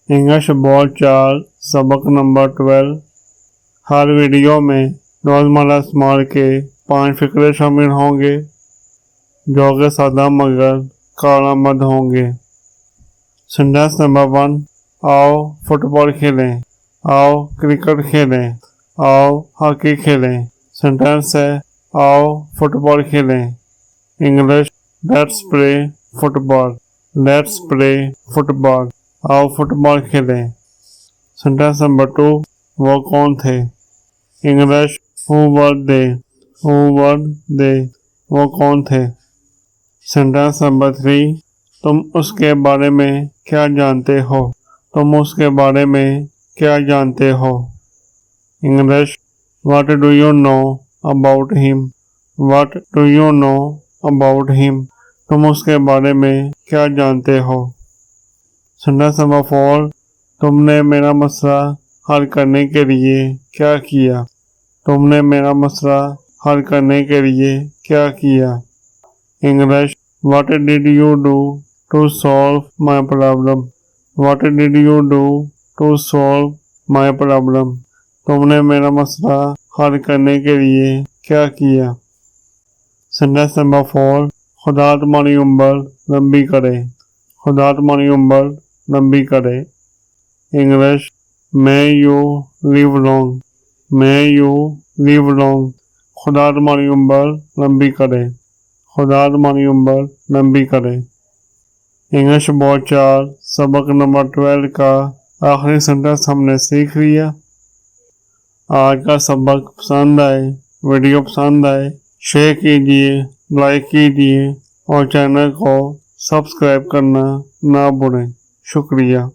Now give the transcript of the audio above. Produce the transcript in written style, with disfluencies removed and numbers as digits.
English बोल चाल सबक नंबर 12। हर वीडियो में रोज़मर्रा इस्तेमाल के 5 फ़िक्रे शामिल होंगे जो कि सादा मगर कारआमद होंगे। सेंटेंस नंबर 1, आओ फुटबॉल खेलें, आओ क्रिकेट खेलें, आओ हॉकी खेलें। सेंटेंस है आओ फुटबॉल खेलें। English let's play football, let's play football, आओ फुटबॉल खेलें। सेंटेंस नंबर 2, वो कौन थे। English who were they, who were they, वो कौन थे। सेंटेंस नंबर 3, तुम उसके बारे में क्या जानते हो, तुम उसके बारे में क्या जानते हो। English what do you know about him, what do you know about him, तुम उसके बारे में क्या जानते हो। सेंटेंस नंबर 4, तुमने मेरा मसला हल करने के लिए क्या किया, तुमने मेरा मसला हल करने के लिए क्या किया। English what did you do to solve my problem, what did you do to solve my problem, तुमने मेरा मसला हल करने के लिए क्या किया। सेंटेंस नंबर 4, खुदा तुम्हारी उम्र लंबी करे, खुदा तुम्हारी उम्र लंबी करे। English may you live long, may you live long, खुदा तुम्हारी उम्र लंबी करे, खुदा तुम्हारी उम्र लंबी करे। इंग्लिश बोल चाल सबक नंबर 12 का आखिरी सेंटेंस हमने सीख लिया। आज का सबक पसंद आए, वीडियो पसंद आए, शेयर कीजिए, लाइक कीजिए और चैनल को सब्सक्राइब करना ना भूलें। शुक्रिया।